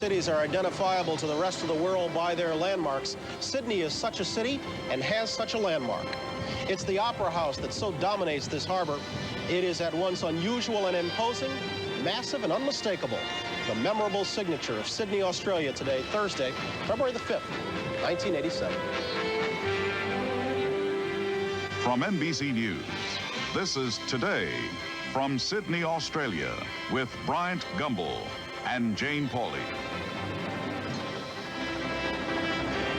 Cities are identifiable to the rest of the world by their landmarks. Sydney is such a city and has such a landmark. It's the Opera House that so dominates this harbor. It is at once unusual and imposing, massive and unmistakable. The memorable signature of Sydney, Australia today, Thursday, February the 5th, 1987. From NBC News, this is Today from Sydney, Australia, with Bryant Gumbel and Jane Pauley.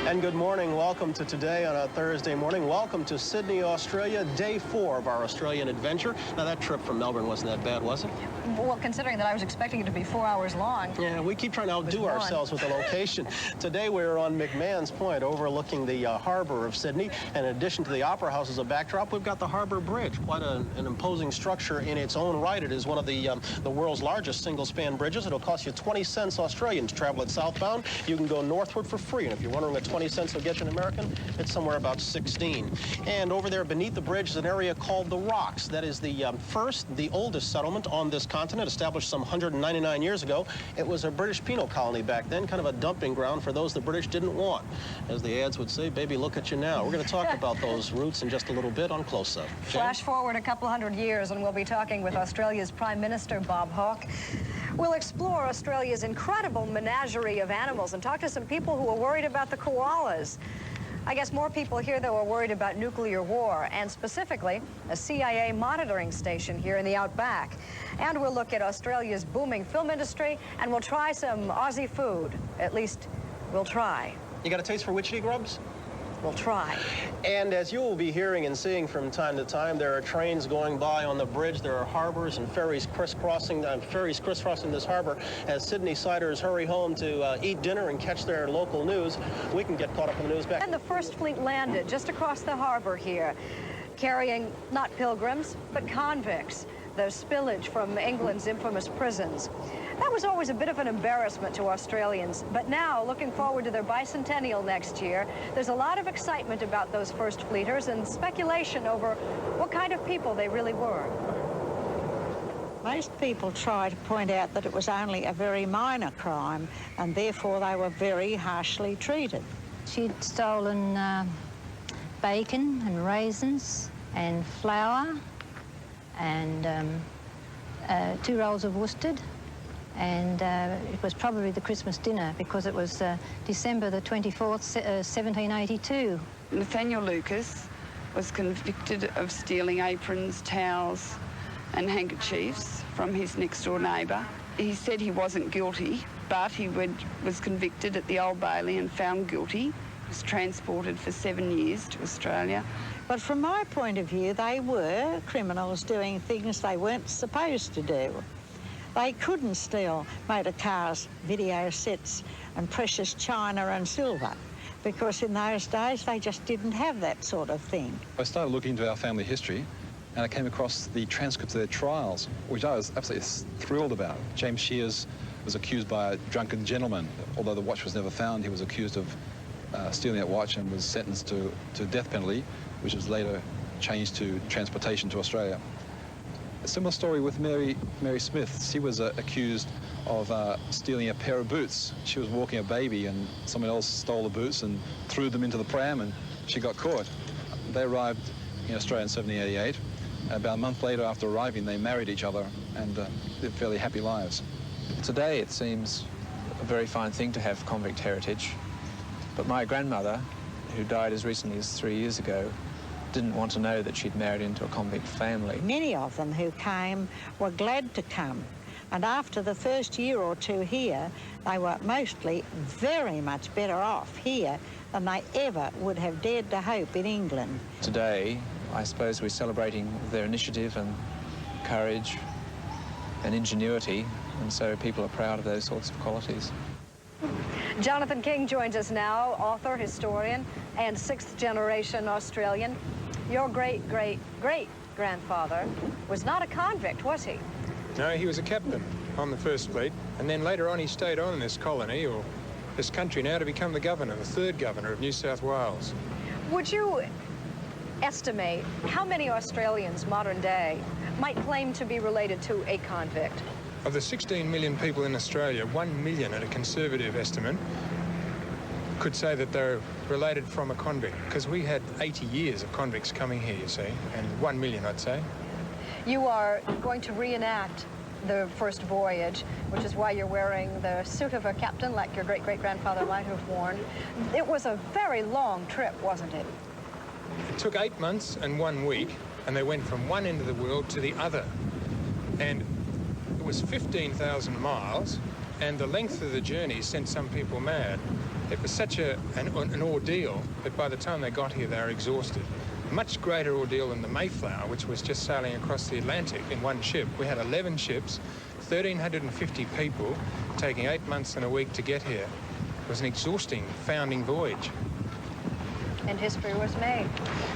And good morning. Welcome to Today on a Thursday morning. Welcome to Sydney, Australia, day 4 of our Australian adventure. Now, that trip from Melbourne wasn't that bad, was it? Well, considering that I was expecting it to be 4 hours long. Yeah, we keep trying to outdo ourselves with the location. Today, we're on McMahon's Point, overlooking the harbor of Sydney. And in addition to the Opera House as a backdrop, we've got the Harbour Bridge, quite an imposing structure in its own right. It is one of the world's largest single-span bridges. It'll cost you 20 cents Australian to travel it southbound. You can go northward for free. And if you're wondering what 20 cents will get you an American, it's somewhere about 16. And over there beneath the bridge is an area called the Rocks. That is the oldest settlement on this continent, established some 199 years ago. It was a British penal colony back then, kind of a dumping ground for those the British didn't want. As the ads would say, baby, look at you now. We're going to talk about those roots in just a little bit on Close Up. Flash forward a couple hundred years, and we'll be talking with Australia's Prime Minister, Bob Hawke. We'll explore Australia's incredible menagerie of animals and talk to some people who are worried about the koalas. I guess more people here, though, are worried about nuclear war, and specifically a CIA monitoring station here in the outback. And we'll look at Australia's booming film industry, and we'll try some Aussie food. At least, we'll try. You got a taste for witchetty grubs? We'll try. And as you will be hearing and seeing from time to time, there are trains going by on the bridge. There are harbors and ferries crisscrossing this harbor as Sydney-siders hurry home to eat dinner and catch their local news. We can get caught up in the news back. And the first fleet landed just across the harbor here, carrying not pilgrims, but convicts, the spillage from England's infamous prisons. That was always a bit of an embarrassment to Australians, but now, looking forward to their bicentennial next year, there's a lot of excitement about those first fleeters and speculation over what kind of people they really were. Most people try to point out that it was only a very minor crime, and therefore they were very harshly treated. She'd stolen bacon and raisins and flour and 2 rolls of worsted. And it was probably the Christmas dinner because it was December the 24th, 1782. Nathaniel Lucas was convicted of stealing aprons, towels and handkerchiefs from his next-door neighbour. He said he wasn't guilty, but he was convicted at the Old Bailey and found guilty. He was transported for 7 years to Australia. But from my point of view, they were criminals doing things they weren't supposed to do. They couldn't steal motor cars, video sets and precious china and silver because in those days they just didn't have that sort of thing. I started looking into our family history and I came across the transcripts of their trials, which I was absolutely thrilled about. James Shears was accused by a drunken gentleman. Although the watch was never found, he was accused of stealing that watch and was sentenced to death penalty, which was later changed to transportation to Australia. A similar story with Mary Smith. She was accused of stealing a pair of boots. She was walking a baby and someone else stole the boots and threw them into the pram and she got caught. They arrived in Australia in 1788. About a month later after arriving, they married each other and lived fairly happy lives. Today it seems a very fine thing to have convict heritage, but my grandmother, who died as recently as 3 years ago, didn't want to know that she'd married into a convict family. Many of them who came were glad to come, and after the first year or two here, they were mostly very much better off here than they ever would have dared to hope in England. Today, I suppose we're celebrating their initiative and courage and ingenuity, and so people are proud of those sorts of qualities. Jonathan King joins us now, author, historian, and 6th-generation Australian. Your great-great-great-grandfather was not a convict, was he? No, he was a captain on the First Fleet, and then later on he stayed on in this colony, or this country now, to become the governor, the 3rd governor of New South Wales. Would you estimate how many Australians, modern day, might claim to be related to a convict? Of the 16 million people in Australia, 1 million at a conservative estimate could say that they're related from a convict, because we had 80 years of convicts coming here, you see, and 1 million, I'd say. You are going to reenact the first voyage, which is why you're wearing the suit of a captain like your great-great-grandfather might have worn. It was a very long trip, wasn't it? It took 8 months and 1 week, and they went from one end of the world to the other. And it was 15,000 miles, and the length of the journey sent some people mad. It was such an ordeal that by the time they got here, they were exhausted. Much greater ordeal than the Mayflower, which was just sailing across the Atlantic in one ship. We had 11 ships, 1,350 people, taking 8 months and a week to get here. It was an exhausting founding voyage. And history was made.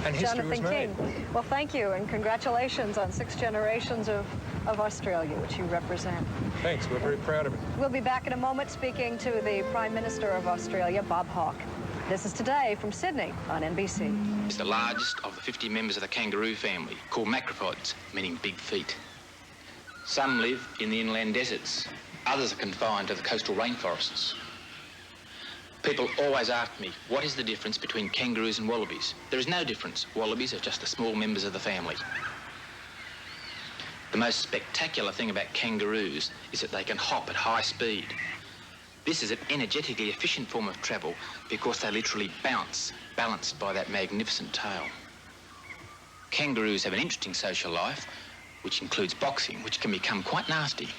And history was made. Jonathan King, well, thank you, and congratulations on 6 generations of Australia, which you represent. Thanks, we're very proud of it. We'll be back in a moment speaking to the Prime Minister of Australia, Bob Hawke. This is Today from Sydney on NBC. It's the largest of the 50 members of the kangaroo family, called macropods, meaning big feet. Some live in the inland deserts. Others are confined to the coastal rainforests. People always ask me, what is the difference between kangaroos and wallabies? There is no difference. Wallabies are just the small members of the family. The most spectacular thing about kangaroos is that they can hop at high speed. This is an energetically efficient form of travel because they literally bounce, balanced by that magnificent tail. Kangaroos have an interesting social life, which includes boxing, which can become quite nasty.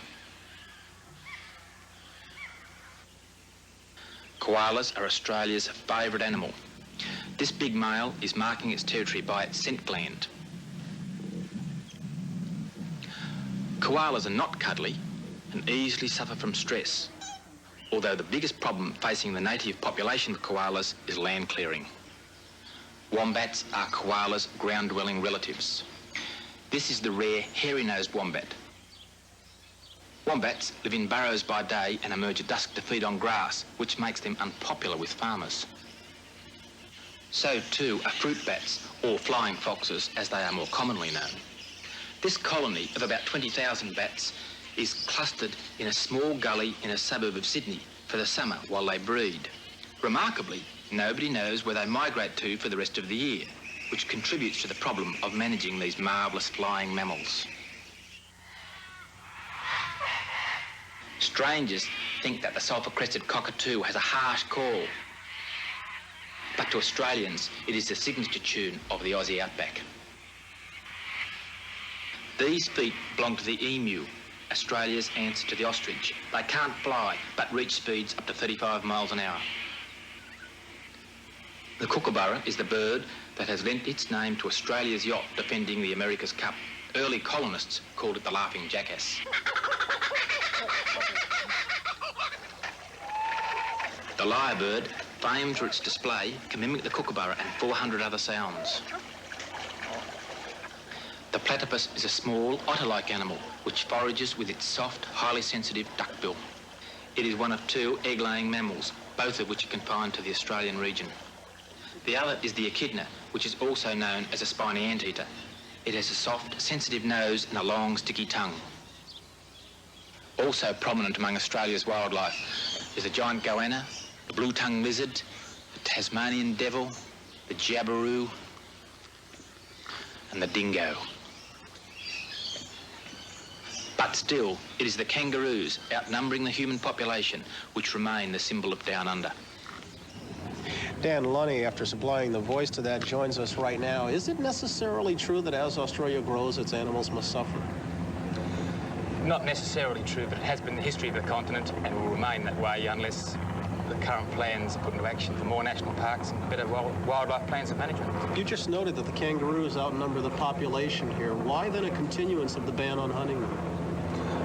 Koalas are Australia's favourite animal. This big male is marking its territory by its scent gland. Koalas are not cuddly and easily suffer from stress, although the biggest problem facing the native population of koalas is land clearing. Wombats are koalas' ground-dwelling relatives. This is the rare hairy-nosed wombat. Wombats live in burrows by day and emerge at dusk to feed on grass, which makes them unpopular with farmers. So too are fruit bats, or flying foxes, as they are more commonly known. This colony of about 20,000 bats is clustered in a small gully in a suburb of Sydney for the summer while they breed. Remarkably, nobody knows where they migrate to for the rest of the year, which contributes to the problem of managing these marvellous flying mammals. Strangers think that the sulphur-crested cockatoo has a harsh call, but to Australians, it is the signature tune of the Aussie outback. These feet belong to the emu, Australia's answer to the ostrich. They can't fly, but reach speeds up to 35 miles an hour. The kookaburra is the bird that has lent its name to Australia's yacht defending the America's Cup. Early colonists called it the laughing jackass. The lyrebird, famed for its display, can mimic the kookaburra and 400 other sounds. The platypus is a small, otter-like animal which forages with its soft, highly sensitive duckbill. It is one of 2 egg-laying mammals, both of which are confined to the Australian region. The other is the echidna, which is also known as a spiny anteater. It has a soft, sensitive nose and a long, sticky tongue. Also prominent among Australia's wildlife is the giant goanna, the blue-tongued lizard, the Tasmanian devil, the jabiru, and the dingo. But still, it is the kangaroos, outnumbering the human population, which remain the symbol of Down Under. Dan Lunney, after supplying the voice to that, joins us right now. Is it necessarily true that as Australia grows, its animals must suffer? Not necessarily true, but it has been the history of the continent and will remain that way unless the current plans are put into action for more national parks and better wildlife plans of management. You just noted that the kangaroos outnumber the population here. Why then a continuance of the ban on hunting them?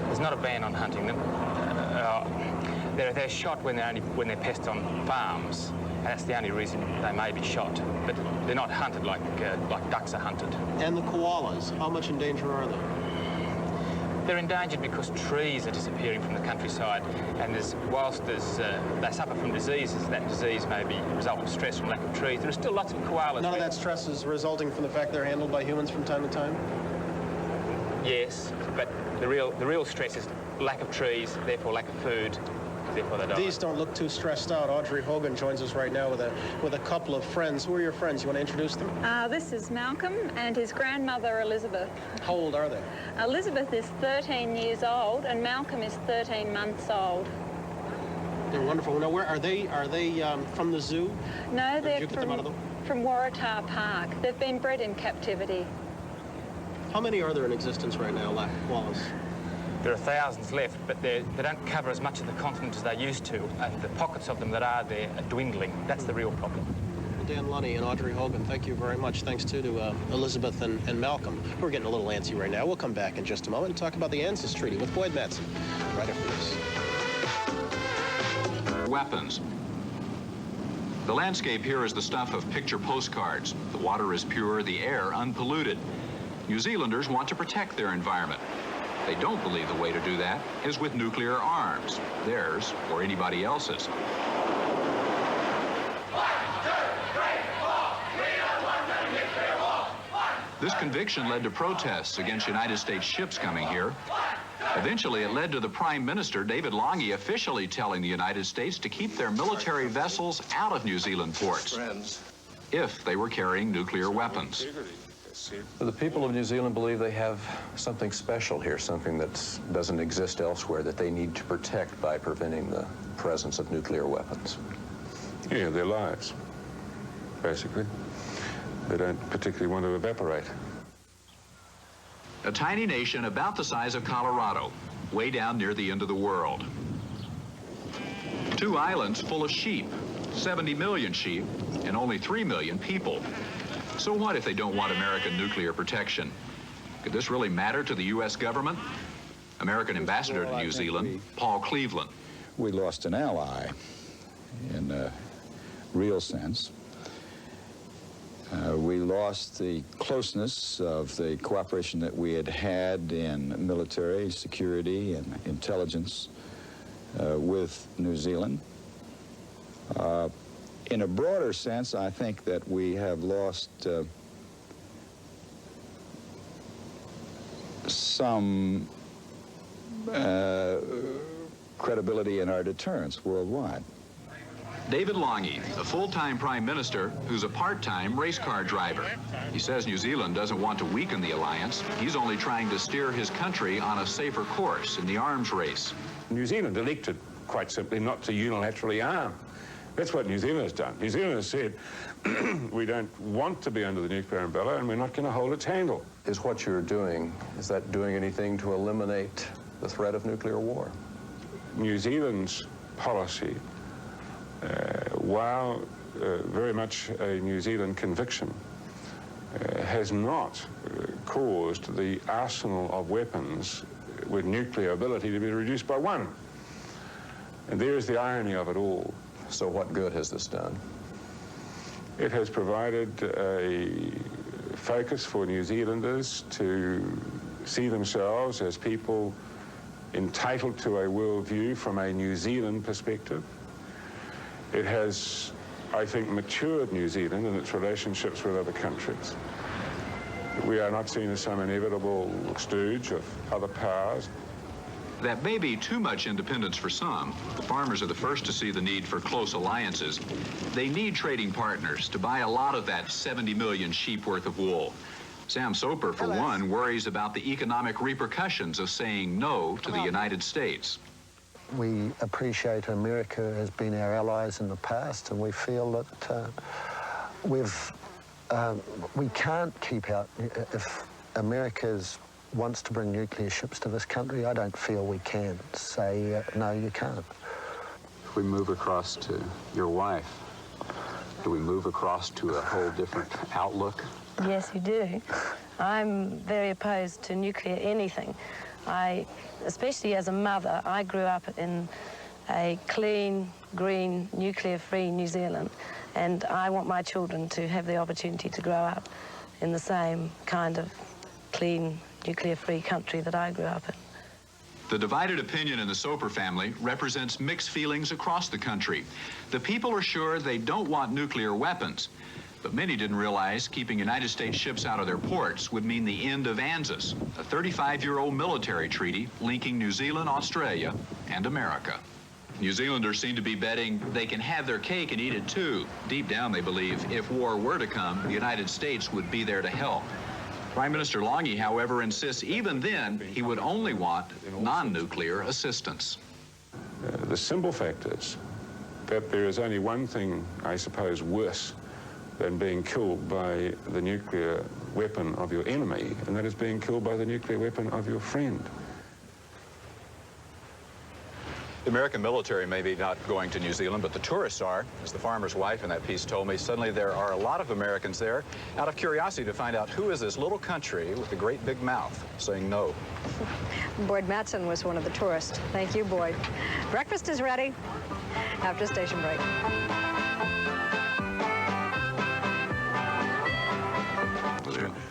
There's not a ban on hunting them. They're shot when they're pests on farms. And that's the only reason they may be shot. But they're not hunted like ducks are hunted. And the koalas, how much in danger are they? They're endangered because trees are disappearing from the countryside, and whilst they suffer from diseases, that disease may be a result of stress from lack of trees. There are still lots of koalas. None of that stress is resulting from the fact they're handled by humans from time to time? Yes, but the real stress is lack of trees, therefore lack of food, therefore they die. These don't look too stressed out. Audrey Hogan joins us right now with a couple of friends. Who are your friends? You want to introduce them? This is Malcolm and his grandmother Elizabeth. How old are they? Elizabeth is 13 years old and Malcolm is 13 months old. They're wonderful. Now, where are they? Are they from the zoo? No, they're from Waratah Park. They've been bred in captivity. How many are there in existence right now, Wallace? There are thousands left, but they don't cover as much of the continent as they used to, and the pockets of them that are there are dwindling. That's the real problem. Dan Lunney and Audrey Hogan, thank you very much. Thanks, too, to Elizabeth and Malcolm. We're getting a little antsy right now. We'll come back in just a moment and talk about the ancestry treaty with Boyd Madsen right after this. Weapons. The landscape here is the stuff of picture postcards. The water is pure, the air unpolluted. New Zealanders want to protect their environment. They don't believe the way to do that is with nuclear arms, theirs or anybody else's. This conviction led to protests against United States ships coming here. Eventually, it led to the Prime Minister, David Lunney, officially telling the United States to keep their military vessels out of New Zealand ports if they were carrying nuclear weapons. The people of New Zealand believe they have something special here, something that doesn't exist elsewhere, that they need to protect by preventing the presence of nuclear weapons. Yeah, their lives, basically. They don't particularly want to evaporate. A tiny nation about the size of Colorado, way down near the end of the world. 2 islands full of sheep, 70 million sheep, and only 3 million people. So what if they don't want American nuclear protection? Could this really matter to the U.S. government? American Ambassador to New Zealand, Paul Cleveland. We lost an ally in a real sense. We lost the closeness of the cooperation that we had had in military, security, and intelligence with New Zealand. In a broader sense, I think that we have lost some credibility in our deterrence worldwide. David Lunney, a full-time prime minister who's a part-time race car driver. He says New Zealand doesn't want to weaken the alliance. He's only trying to steer his country on a safer course in the arms race. New Zealand elected, quite simply, not to unilaterally arm. That's what New Zealand has done. New Zealand has said, we don't want to be under the nuclear umbrella and we're not going to hold its handle. Is what you're doing, is that doing anything to eliminate the threat of nuclear war? New Zealand's policy, while very much a New Zealand conviction, has not caused the arsenal of weapons with nuclear ability to be reduced by 1. And there is the irony of it all. So what good has this done? It has provided a focus for New Zealanders to see themselves as people entitled to a worldview from a New Zealand perspective. It has, I think, matured New Zealand in its relationships with other countries. We are not seen as some inevitable stooge of other powers. That may be too much independence for some. The farmers are the first to see the need for close alliances. They need trading partners to buy a lot of that 70 million sheep worth of wool. Sam Soper, for one, worries about the economic repercussions of saying no to the United States. We appreciate America as being our allies in the past, and we feel that we can't keep out. If America wants to bring nuclear ships to this country, I don't feel we can say, no, you can't. If we move across to your wife, do we move across to a whole different outlook? Yes, you do. I'm very opposed to nuclear anything. Especially as a mother, I grew up in a clean, green, nuclear-free New Zealand, and I want my children to have the opportunity to grow up in the same kind of clean, nuclear-free country that I grew up in. The divided opinion in the Soper family represents mixed feelings across the country. The people are sure they don't want nuclear weapons, But many didn't realize keeping United States ships out of their ports would mean the end of ANZUS, a 35-year-old military treaty linking New Zealand, Australia, and America. New Zealanders seem to be betting they can have their cake and eat it too. Deep down, they believe if war were to come, the United States would be there to help. Prime Minister Lunney, however, insists even then he would only want non-nuclear assistance. The simple fact is that there is only one thing, I suppose, worse than being killed by the nuclear weapon of your enemy, and that is being killed by the nuclear weapon of your friend. The American military may be not going to New Zealand, but the tourists are. As the farmer's wife in that piece told me, suddenly there are a lot of Americans there out of curiosity to find out who is this little country with the great big mouth saying no. Boyd Matson was one of the tourists. Thank you, Boyd. Breakfast is ready after station break.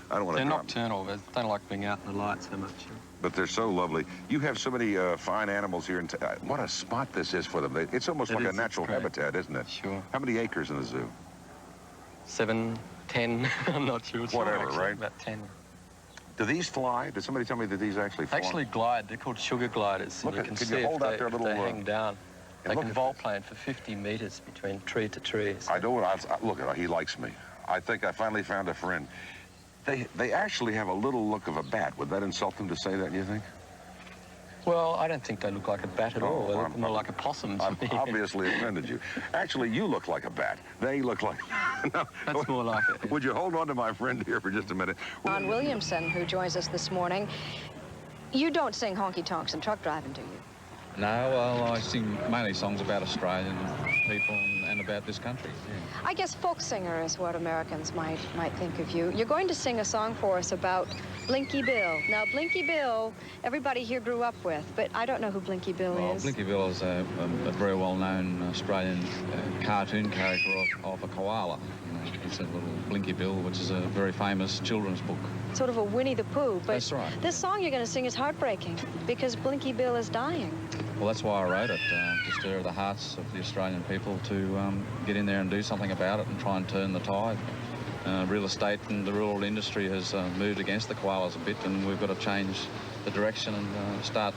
I don't want to. They're nocturnal. They don't like being out in the light so much. But they're so lovely. You have so many fine animals here. What a spot this is for them. It's almost like a natural habitat, isn't it? Sure. How many acres in the zoo? 7, 10. I'm not sure. It's whatever, actually, right? About 10. Do these fly? Did somebody tell me that these actually fly? Actually glide. They're called sugar gliders. Look, and you can see you hold out their little? They hang down. They can vol plane for 50 meters between tree to tree. So. I know what look at. He likes me. I think I finally found a friend. They actually have a little look of a bat. Would that insult them to say that, you think? Well, I don't think they look like a bat at all. They look more like a possum to me. Obviously offended you. Actually, you look like a bat. They look like... No. That's more like it. Would you hold on to my friend here for just a minute? Ron Williamson, who joins us this morning. You don't sing honky-tonks and truck driving, do you? No, well, I sing mainly songs about Australian people and about this country. Yeah. I guess folk singer is what Americans might think of you. You're going to sing a song for us about Blinky Bill. Now, Blinky Bill, everybody here grew up with, but I don't know who Blinky Bill is. Blinky Bill is a very well-known Australian cartoon character of a koala. It's a little Blinky Bill, which is a very famous children's book. Sort of a Winnie the Pooh, but that's right. This song you're going to sing is heartbreaking because Blinky Bill is dying. Well, that's why I wrote it, to stir the hearts of the Australian people to get in there and do something about it and try and turn the tide. Real estate and the rural industry has moved against the koalas a bit, and we've got to change the direction and start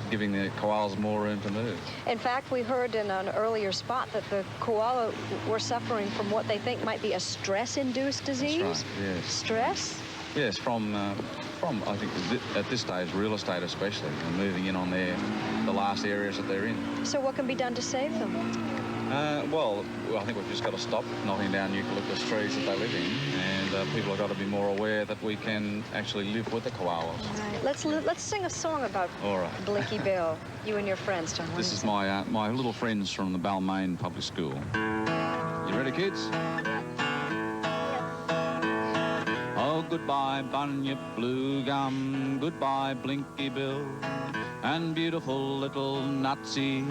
giving the koalas more room to move. In fact, we heard in an earlier spot that the koala were suffering from what they think might be a stress-induced disease. That's right, yes. Stress? Yes, from I think at this stage, real estate especially, and moving in on the last areas that they're in. So what can be done to save them? Well, I think we've just got to stop knocking down eucalyptus trees that they live in, and people have got to be more aware that we can actually live with the koalas. Right. Let's sing a song about Blinky Bill, you and your friends, John. This is my little friends from the Balmain Public School. You ready, kids? Oh, goodbye, Bunyip Blue Gum, goodbye, Blinky Bill, and beautiful little Nutsy.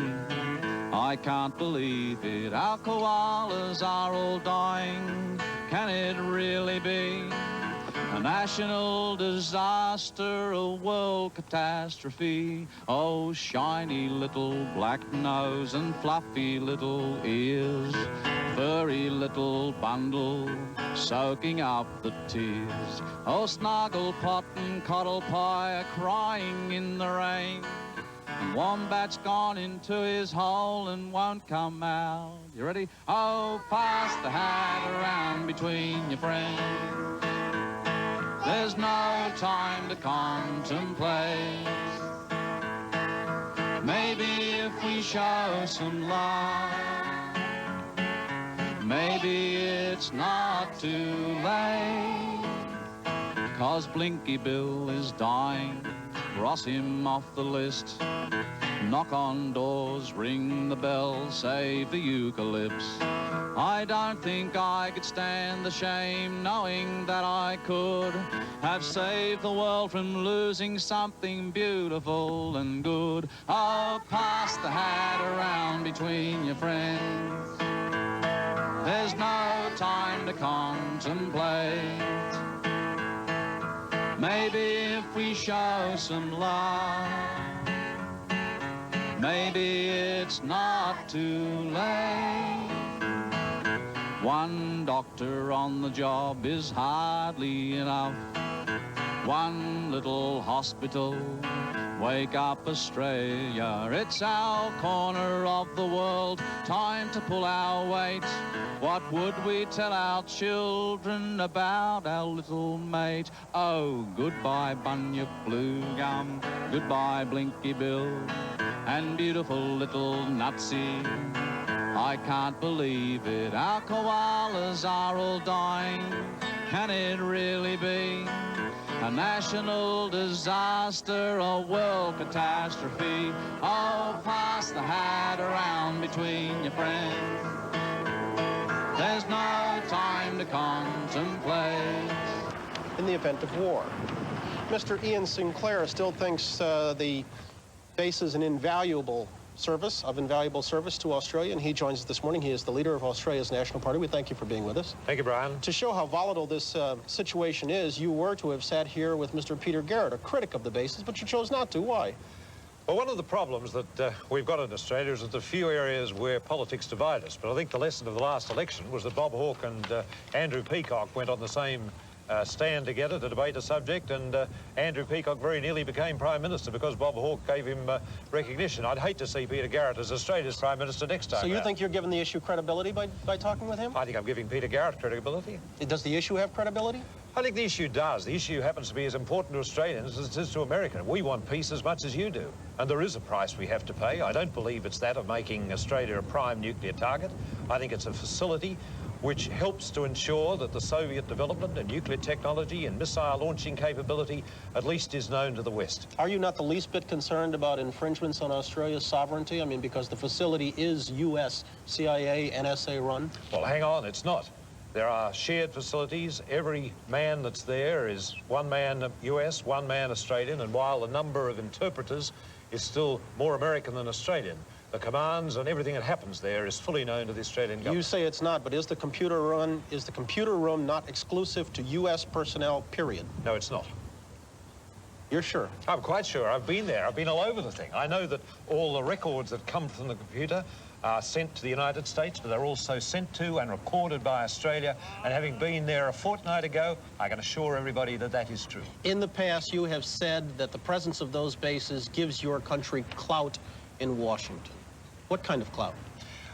I can't believe it, our koalas are all dying. Can it really be a national disaster, a world catastrophe? Oh, shiny little black nose and fluffy little ears, furry little bundle soaking up the tears. Oh, Snugglepot and Cuddlepie are crying in the rain. And Wombat's gone into his hole and won't come out. You ready? Oh, pass the hat around between your friends. There's no time to contemplate. Maybe if we show some love, maybe it's not too late. 'Cause Blinky Bill is dying, cross him off the list. Knock on doors, ring the bell, save the eucalypts. I don't think I could stand the shame knowing that I could have saved the world from losing something beautiful and good. Oh, pass the hat around between your friends. There's no time to contemplate. Maybe if we show some love, maybe it's not too late. One doctor on the job is hardly enough. One little hospital, wake up Australia. It's our corner of the world, time to pull our weight. What would we tell our children about our little mate? Oh, goodbye Bunyip Blue Gum, goodbye Blinky Bill, and beautiful little Nutsy. I can't believe it, our koalas are all dying. Can it really be a national disaster, a world catastrophe? Oh, pass the hat around between your friends. There's no time to contemplate. In the event of war. Mr. Ian Sinclair still thinks the base is an invaluable service to Australia, and he joins us this morning. He is the leader of Australia's National Party. We thank you for being with us. Thank you, Brian. To show how volatile this situation is, you were to have sat here with Mr. Peter Garrett, a critic of the bases, but you chose not to. Why? Well, one of the problems that we've got in Australia is that there are few areas where politics divide us. But I think the lesson of the last election was that Bob Hawke and Andrew Peacock went on the same stand together to debate a subject, and Andrew Peacock very nearly became Prime Minister because Bob Hawke gave him recognition. I'd hate to see Peter Garrett as Australia's Prime Minister next time. So you think you're giving the issue credibility by talking with him? I think I'm giving Peter Garrett credibility. Does the issue have credibility? I think the issue does. The issue happens to be as important to Australians as it is to Americans. We want peace as much as you do. And there is a price we have to pay. I don't believe it's that of making Australia a prime nuclear target. I think it's a facility which helps to ensure that the Soviet development in nuclear technology and missile launching capability at least is known to the West. Are you not the least bit concerned about infringements on Australia's sovereignty? I mean, because the facility is U.S., CIA, NSA run? Well, hang on, it's not. There are shared facilities. Every man that's there is one man US, one man Australian, and while the number of interpreters is still more American than Australian, the commands and everything that happens there is fully known to the Australian government. You say it's not, but is the computer room not exclusive to U.S. personnel, period? No, it's not. You're sure? I'm quite sure. I've been there. I've been all over the thing. I know that all the records that come from the computer are sent to the United States, but they're also sent to and recorded by Australia. And having been there a fortnight ago, I can assure everybody that that is true. In the past, you have said that the presence of those bases gives your country clout in Washington. What kind of clout?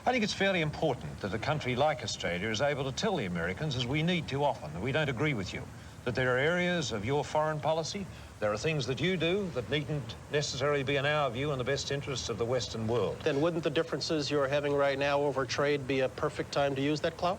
I think it's fairly important that a country like Australia is able to tell the Americans, as we need to often, that we don't agree with you, that there are areas of your foreign policy, there are things that you do that needn't necessarily be in our view in the best interests of the Western world. Then wouldn't the differences you're having right now over trade be a perfect time to use that clout?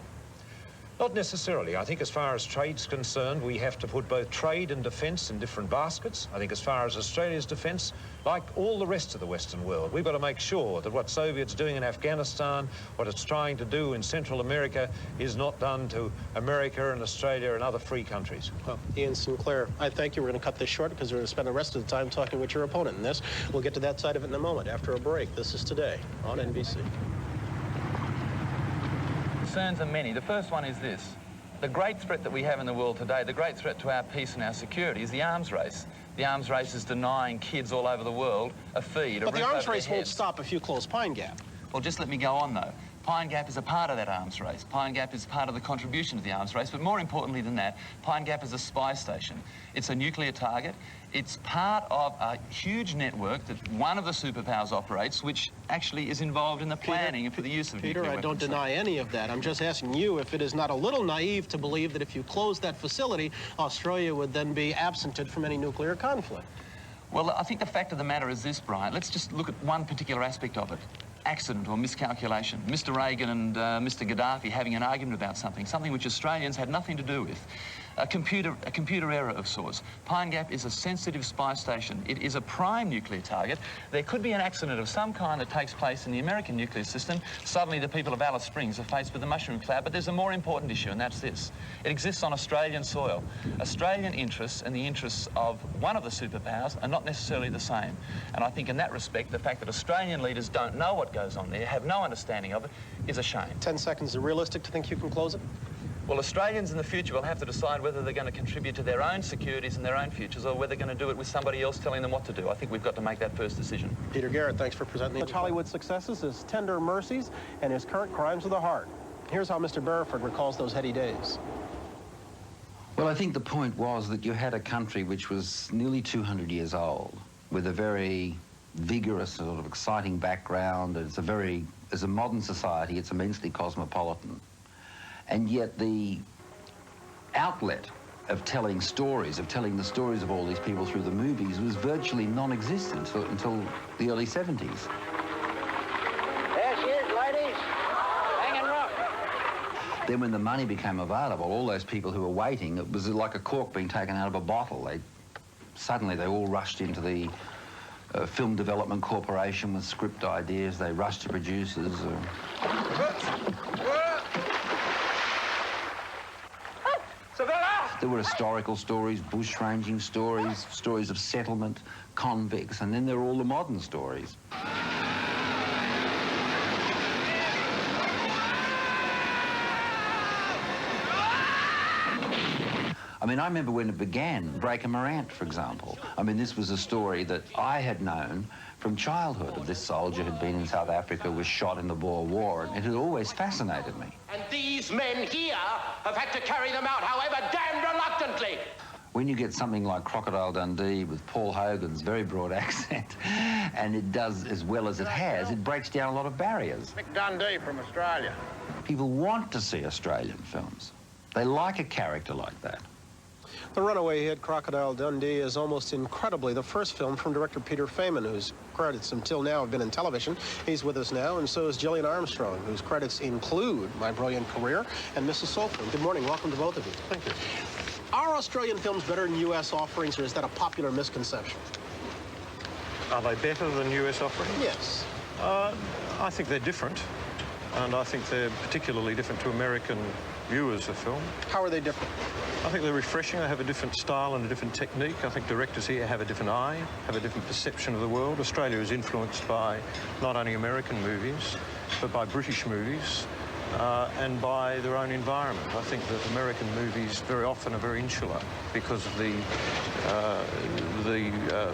Not necessarily. I think as far as trade's concerned, we have to put both trade and defence in different baskets. I think as far as Australia's defence, like all the rest of the Western world, we've got to make sure that what Soviet's doing in Afghanistan, what it's trying to do in Central America, is not done to America and Australia and other free countries. Well, Ian Sinclair, I thank you. We're going to cut this short because we're going to spend the rest of the time talking with your opponent in this. We'll get to that side of it in a moment after a break. This is Today on NBC. Concerns are many. The first one is this. The great threat that we have in the world today, the great threat to our peace and our security is the arms race. The arms race is denying kids all over the world a feed, a roof over their heads. But the arms race won't stop if you close Pine Gap. Well, just let me go on, though. Pine Gap is a part of that arms race. Pine Gap is part of the contribution to the arms race, but more importantly than that, Pine Gap is a spy station. It's a nuclear target. It's part of a huge network that one of the superpowers operates, which actually is involved in the planning for the use of nuclear weapons. Peter, I don't deny any of that. I'm just asking you if it is not a little naive to believe that if you close that facility, Australia would then be absented from any nuclear conflict. Well, I think the fact of the matter is this, Brian. Let's just look at one particular aspect of it. Accident or miscalculation. Mr. Reagan and Mr. Gaddafi having an argument about something which Australians had nothing to do with. A computer error of sorts. Pine Gap is a sensitive spy station. It is a prime nuclear target. There could be an accident of some kind that takes place in the American nuclear system. Suddenly the people of Alice Springs are faced with a mushroom cloud, but there's a more important issue, and that's this. It exists on Australian soil. Australian interests and the interests of one of the superpowers are not necessarily the same. And I think in that respect, the fact that Australian leaders don't know what goes on there, have no understanding of it, is a shame. 10 seconds. Is it realistic to think you can close it? Well, Australians in the future will have to decide whether they're going to contribute to their own securities and their own futures, or whether they're going to do it with somebody else telling them what to do. I think we've got to make that first decision. Peter Garrett, thanks for presenting the Hollywood successes, his tender mercies, and his current crimes of the heart. Here's how Mr. Beresford recalls those heady days. Well, I think the point was that you had a country which was nearly 200 years old, with a very vigorous, sort of exciting background. As a modern society, it's immensely cosmopolitan. And yet the outlet of telling stories, of telling the stories of all these people through the movies, was virtually non-existent until the early 70s. There she is, ladies. Hang and rock. Then when the money became available, all those people who were waiting, it was like a cork being taken out of a bottle. Suddenly they all rushed into the Film Development Corporation with script ideas. They rushed to producers. There were historical stories, bushranging stories, stories of settlement, convicts, and then there were all the modern stories. I mean, I remember when it began, Breaker Morant, for example. I mean, this was a story that I had known from childhood. This soldier had been in South Africa, was shot in the Boer War, and it had always fascinated me. And these men here have had to carry them out, however damned reluctantly. When you get something like Crocodile Dundee with Paul Hogan's very broad accent, and it does as well as it has, it breaks down a lot of barriers. Mick Dundee from Australia. People want to see Australian films. They like a character like that. The runaway hit Crocodile Dundee is almost incredibly the first film from director Peter Faiman, whose credits until now have been in television. He's with us now, and so is Gillian Armstrong, whose credits include My Brilliant Career and Mrs. Soulford. Good morning. Welcome to both of you. Thank you. Are Australian films better than U.S. offerings, or is that a popular misconception? Are they better than US offerings? Yes. I think they're different, and I think they're particularly different to American viewers of film. How are they different? I think they're refreshing. They have a different style and a different technique. I think directors here have a different eye, have a different perception of the world. Australia is influenced by not only American movies, but by British movies and by their own environment. I think that American movies very often are very insular because of the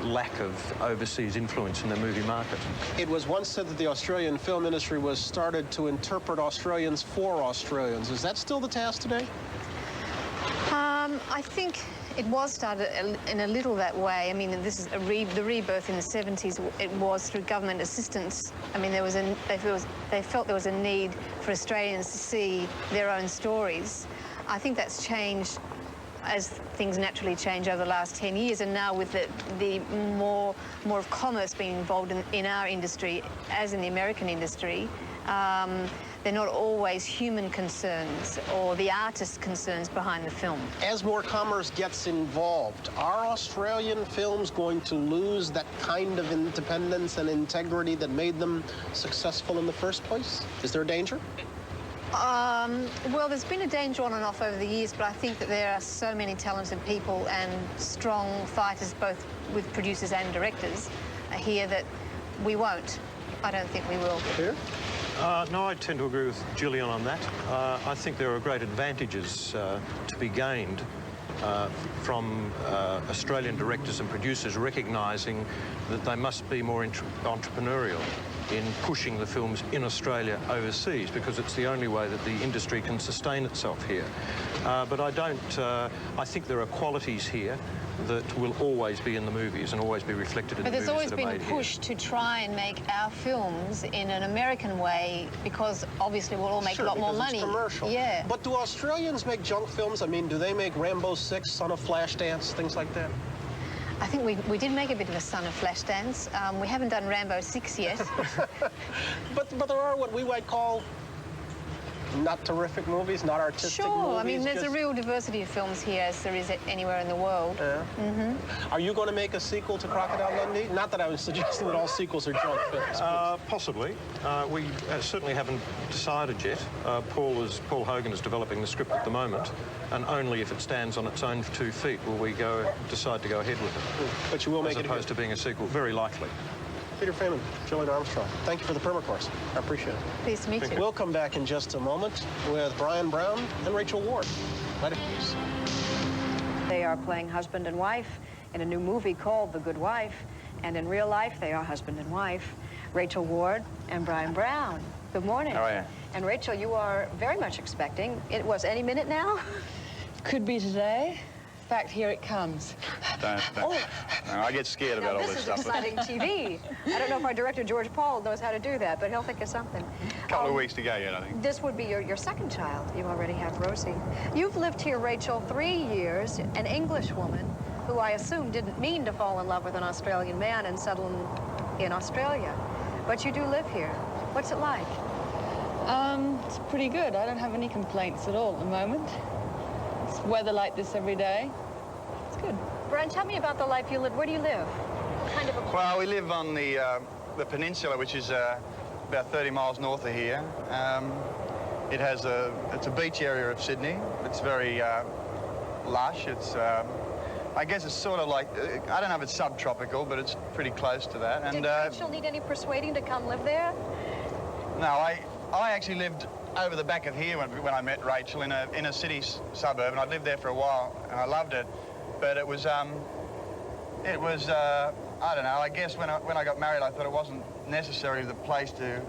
lack of overseas influence in the movie market. It was once said that the Australian film industry was started to interpret Australians for Australians. Is that still the task today? I think it was started in a little that way. I mean, this is the rebirth in the 70s. It was through government assistance. I mean, they felt there was a need for Australians to see their own stories. I think that's changed as things naturally change over the last 10 years, and now with the more of commerce being involved in our industry, as in the American industry. They're not always human concerns or the artist's concerns behind the film. As more commerce gets involved, are Australian films going to lose that kind of independence and integrity that made them successful in the first place? Is there a danger? Well, there's been a danger on and off over the years, but I think that there are so many talented people and strong fighters, both with producers and directors, here that we won't. I don't think we will. Here? No, I tend to agree with Gillian on that. I think there are great advantages to be gained from Australian directors and producers recognising that they must be more entrepreneurial in pushing the films in Australia overseas, because it's the only way that the industry can sustain itself here. But I think there are qualities here that will always be in the movies and always be reflected in the movies that are made here. But there's always been a push to try and make our films in an American way, because obviously we'll all make a lot more money. It's commercial. Yeah. But do Australians make junk films? I mean, do they make Rambo 6, Son of Flashdance, things like that? I think we did make a bit of a Son of Flashdance. We haven't done Rambo 6 yet. but there are what we might call not terrific movies, not artistic movies. Sure, I mean, there's a real diversity of films here as there is anywhere in the world. Yeah. Mm-hmm. Are you going to make a sequel to Crocodile Dundee? Not that I was suggesting that all sequels are junk films. Possibly. We certainly haven't decided yet. Paul Hogan is developing the script at the moment, and only if it stands on its own 2 feet will we decide to go ahead with it. But you will make it as opposed to being a sequel, very likely. Peter Faiman, Gillian Armstrong, thank you for the permacourse. I appreciate it. Pleased to meet you. We'll come back in just a moment with Bryan Brown and Rachel Ward. Later, please. They are playing husband and wife in a new movie called The Good Wife, and in real life they are husband and wife, Rachel Ward and Bryan Brown. Good morning. How are you? And Rachel, you are very much expecting. It was any minute now? Could be today. In fact, here it comes. Don't. No, I get scared about all this stuff. This is exciting TV. I don't know if our director, George Paul, knows how to do that, but he'll think of something. A couple of weeks to go yet, I think. This would be your second child. You already have Rosie. You've lived here, Rachel, 3 years, an English woman who I assume didn't mean to fall in love with an Australian man and settle in Australia. But you do live here. What's it like? It's pretty good. I don't have any complaints at all at the moment. It's weather like this every day. It's good. Bryan, tell me about the life you live. Where do you live? What kind of a place? Well, we live on the peninsula, which is about 30 miles north of here. It's a beach area of Sydney. It's very lush. It's I guess it's sort of like, I don't know if it's subtropical, but it's pretty close to that. And, did Rachel need any persuading to come live there? No, I actually lived over the back of here when I met Rachel in a city suburb, and I lived there for a while, and I loved it. But it was I don't know, I guess when I got married, I thought it wasn't necessarily the place to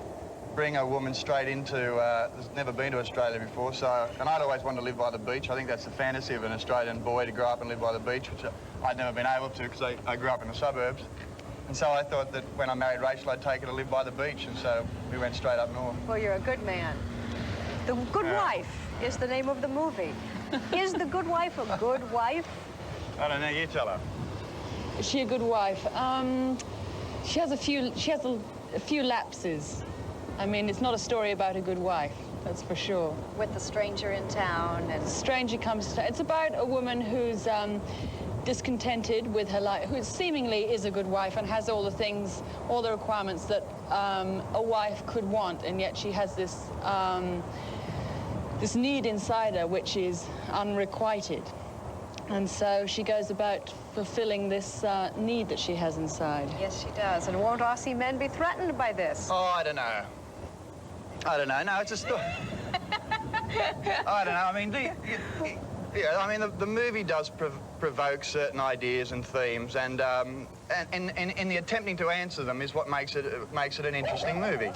bring a woman straight into, that's never been to Australia before, and I'd always wanted to live by the beach. I think that's the fantasy of an Australian boy, to grow up and live by the beach, which I'd never been able to because I grew up in the suburbs. And so I thought that when I married Rachel, I'd take her to live by the beach, and so we went straight up north. Well, you're a good man. The Good Wife is the name of the movie. Is The Good Wife a good wife? I don't know, you tell her. Is she a good wife? She has a few lapses. I mean, it's not a story about a good wife, that's for sure. With the stranger in town and... The stranger comes to town. It's about a woman who's discontented with her life, who seemingly is a good wife and has all the things, all the requirements that a wife could want, and yet she has this this need inside her which is unrequited. And so she goes about fulfilling this need that she has inside. Yes, she does. And won't Aussie men be threatened by this? Oh, I don't know. I don't know. No, it's a story. I don't know. I mean, I mean, the movie does provoke certain ideas and themes, and in the attempting to answer them is what makes it an interesting movie.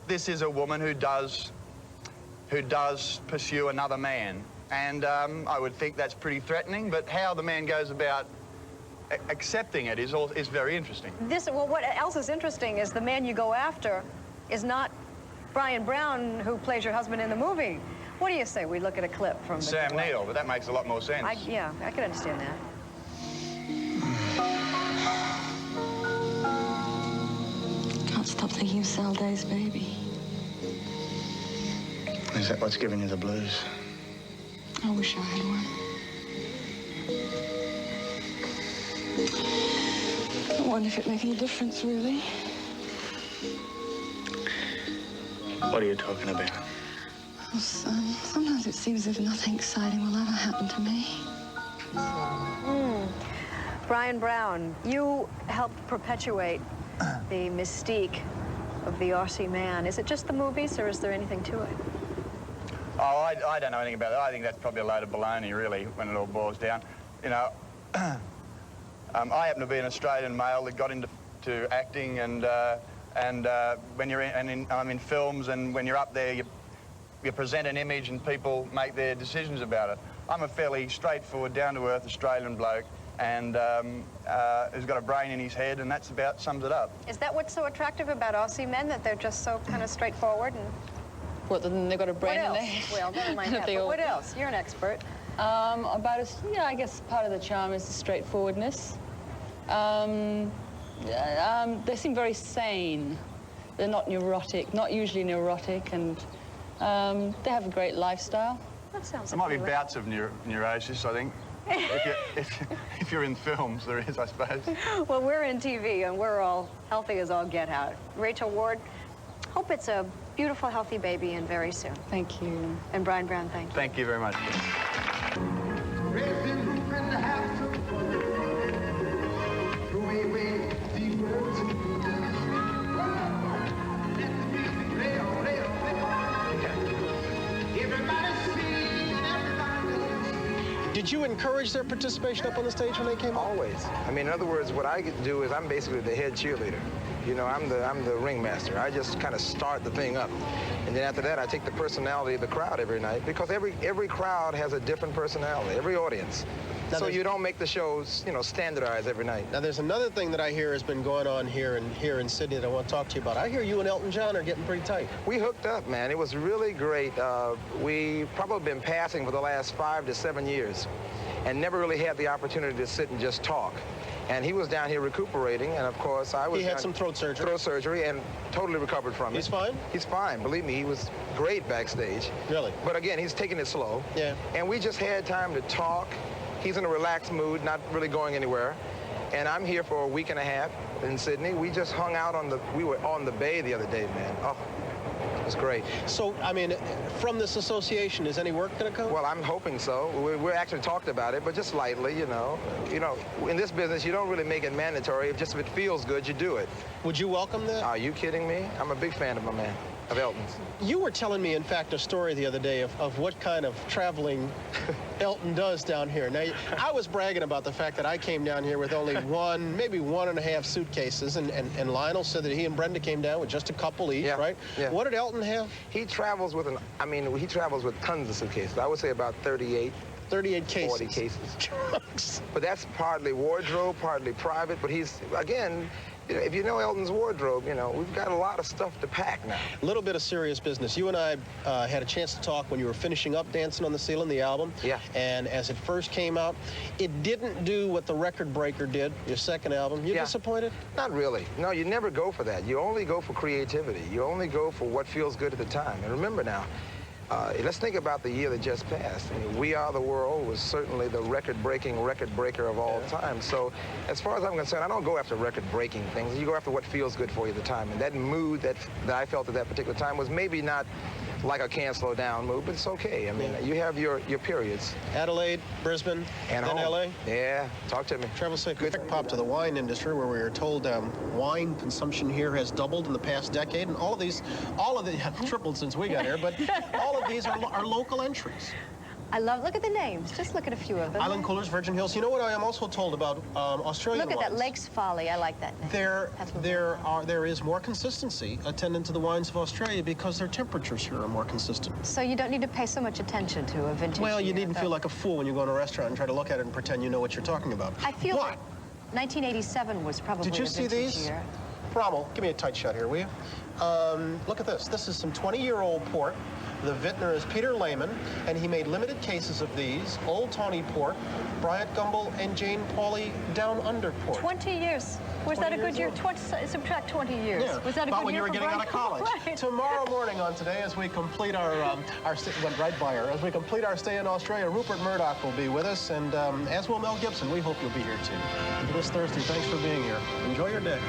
This is a woman who does pursue another man, and I would think that's pretty threatening. But how the man goes about accepting it is very interesting. Well, what else is interesting is the man you go after is not Bryan Brown, who plays your husband in the movie. What do you say we look at a clip from Sam Neill? But that makes a lot more sense. Yeah, I can understand that. Can't stop thinking of Sal Day's baby. Is that what's giving you the blues? I wish I had one. I wonder if it makes any difference, really. What are you talking about? Oh, son, sometimes it seems as if nothing exciting will ever happen to me. Bryan Brown, you helped perpetuate the mystique of the Aussie man. Is it just the movies, or is there anything to it? Oh, I don't know anything about it. I think that's probably a load of baloney, really, when it all boils down. You know, I happen to be an Australian male that got into acting, and when you're I'm in films, and when you're up there, you present an image and people make their decisions about it. I'm a fairly straightforward, down-to-earth Australian bloke, and who's got a brain in his head, and that's about sums it up. Is that what's so attractive about Aussie men, that they're just so kind of straightforward? And what, then they've got a brain in their head? Well, never mind that, but what else? You're an expert. I guess part of the charm is the straightforwardness. They seem very sane. They're not neurotic, not usually neurotic, and they have a great lifestyle. That sounds There might be bouts of neurosis, I think. If you're in films, there is, I suppose. Well, we're in TV, and we're all healthy as all get out. Rachel Ward, hope it's a beautiful, healthy baby, and very soon. Thank you. And Bryan Brown, thank you. Thank you very much. Did you encourage their participation up on the stage when they came? Always. I mean, in other words, what I get to do is I'm basically the head cheerleader. You know, I'm the ringmaster. I just kind of start the thing up. And then after that, I take the personality of the crowd every night, because every crowd has a different personality, every audience. Now so you don't make the shows, you know, standardized every night. Now, there's another thing that I hear has been going on here in Sydney that I want to talk to you about. I hear you and Elton John are getting pretty tight. We hooked up, man. It was really great. We've probably been passing for the last 5 to 7 years and never really had the opportunity to sit and just talk. And he was down here recuperating, and of course I was. He had some throat surgery. Throat surgery, and totally recovered from it. He's fine? He's fine. Believe me, he was great backstage. Really? But again, he's taking it slow. Yeah. And we just had time to talk. He's in a relaxed mood, not really going anywhere. And I'm here for a week and a half in Sydney. We just hung out we were on the bay the other day, man. Oh, it was great. So, I mean, from this association, is any work going to come? Well, I'm hoping so. We actually talked about it, but just lightly, you know. You know, in this business, you don't really make it mandatory. If it feels good, you do it. Would you welcome that? Are you kidding me? I'm a big fan of my man, of Elton's. You were telling me, in fact, a story the other day of what kind of traveling Elton does down here. Now, I was bragging about the fact that I came down here with only maybe 1.5 suitcases, and Lionel said that he and Brenda came down with just a couple each, right? Yeah. What did Elton have? He travels with he travels with tons of suitcases. I would say about 38 cases. 40 cases. But that's partly wardrobe, partly private, but he's, again, if you know Elton's wardrobe, you know, we've got a lot of stuff to pack now. A little bit of serious business. You and I had a chance to talk when you were finishing up Dancing on the Ceiling, the album. Yeah. And as it first came out, it didn't do what the Record Breaker did, your second album. You disappointed? Not really. No, you never go for that. You only go for creativity. You only go for what feels good at the time. And remember now, let's think about the year that just passed. I mean, We Are the World was certainly the record breaker of all time. So as far as I'm concerned, I don't go after record-breaking things. You go after what feels good for you at the time. And that mood that I felt at that particular time was maybe not like a Can't Slow Down mood, but it's okay. I mean, you have your periods. Adelaide, Brisbane, and then home. LA? Yeah, talk to me. Travel safe. Good pop to the wine industry, where we were told wine consumption here has doubled in the past decade, and all of these have tripled since we got here, but all of these are local entries. Look at the names. Just look at a few of them. Island Coolers, Virgin Hills. You know what I am also told about Australian Look at wines? that, Lakes Folly. I like that name. There is more consistency attendant to the wines of Australia because their temperatures here are more consistent. So you don't need to pay so much attention to a vintage Well, you year, needn't feel like a fool when you go in a restaurant and try to look at it and pretend you know what you're talking about. I feel like 1987 was probably Did you see these? Year. Rommel, give me a tight shot here, will you? Look at this. This is some 20-year-old port. The vintner is Peter Lehman, and he made limited cases of these. Old Tawny Port, Bryant Gumbel, and Jane Pauley Down Under Port. 20 years. Was that a good year? Subtract 20 years. Yeah. Was that a good year? When you were getting out of college. Right. Tomorrow morning on Today, as we complete went right by her. As we complete our stay in Australia, Rupert Murdoch will be with us, and as will Mel Gibson. We hope you'll be here too. And for this Thursday, thanks for being here. Enjoy your day.